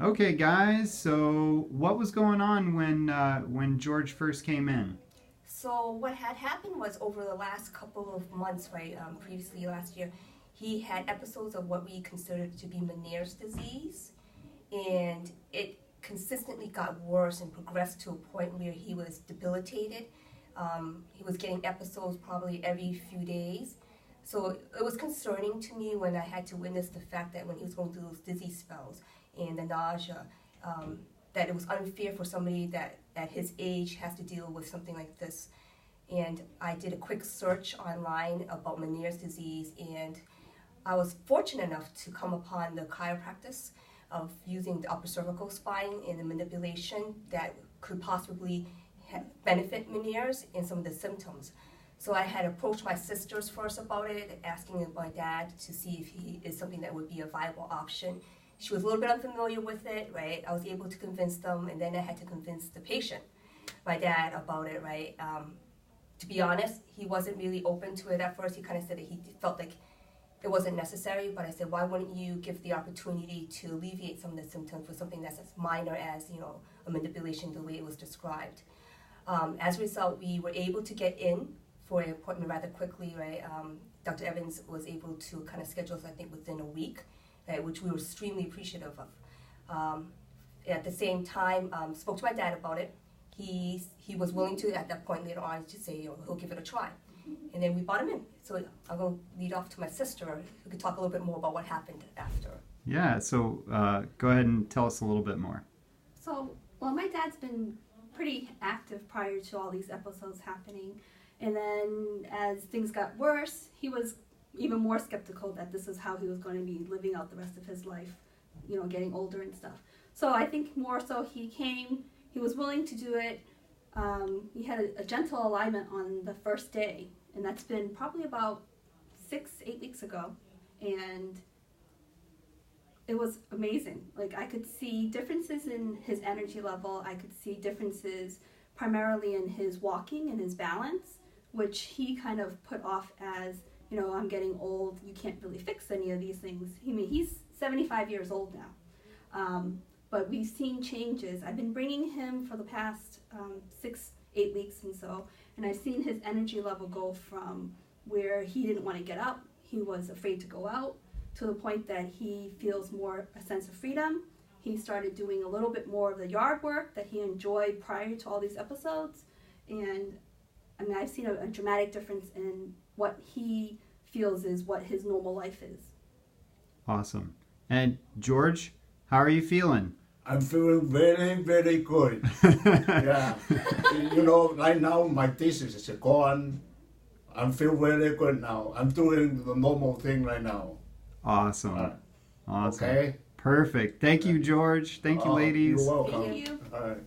Okay, guys. So, what was going on when George first came in? So what had happened was over the last couple of months, right, previously last year, he had episodes of what we considered to be Meniere's disease, and it consistently got worse and progressed to a point where he was debilitated. He was getting episodes probably every few days. So it was concerning to me when I had to witness the fact that when he was going through those dizzy spells and the nausea, that it was unfair for somebody that at his age has to deal with something like this. And I did a quick search online about Meniere's disease, and I was fortunate enough to come upon the chiropractic of using the upper cervical spine and the manipulation that could possibly benefit Meniere's and some of the symptoms. So I had approached my sisters first about it, asking my dad to see if he is something that would be a viable option. She was a little bit unfamiliar with it, right? I was able to convince them, and then I had to convince the patient, my dad, about it, right? To be honest, he wasn't really open to it at first. He kind of said that he felt like it wasn't necessary, but I said, why wouldn't you give the opportunity to alleviate some of the symptoms with something that's as minor as, a manipulation the way it was described. As a result, we were able to get in for an appointment rather quickly, right? Dr. Evans was able to kind of schedule us, I think, within a week, right, which we were extremely appreciative of. At the same time, spoke to my dad about it. He was willing to, at that point later on, to say, he'll give it a try. And then we brought him in. So I'll go lead off to my sister, who could talk a little bit more about what happened after. Yeah, so go ahead and tell us a little bit more. Well, my dad's been pretty active prior to all these episodes happening. And then as things got worse, he was even more skeptical that this is how he was going to be living out the rest of his life, getting older and stuff. So I think more so he came, he was willing to do it. He had a gentle alignment on the first day, and that's been probably about 6-8 weeks ago. And it was amazing. Like, I could see differences in his energy level. I could see differences primarily in his walking and his balance, which he kind of put off as, I'm getting old, you can't really fix any of these things. He's 75 years old now. But we've seen changes. I've been bringing him for the past 6-8 weeks and I've seen his energy level go from where he didn't want to get up, he was afraid to go out, to the point that he feels more a sense of freedom. He started doing a little bit more of the yard work that he enjoyed prior to all these episodes. And I've seen a dramatic difference in what he feels is what his normal life is. Awesome. And George, how are you feeling? I'm feeling very, very good. Yeah. Right now my thesis is gone. I feel very good now. I'm doing the normal thing right now. Awesome. Awesome. Okay. Perfect. Thank you, George. Thank you, ladies. You're welcome. Thank you. All right.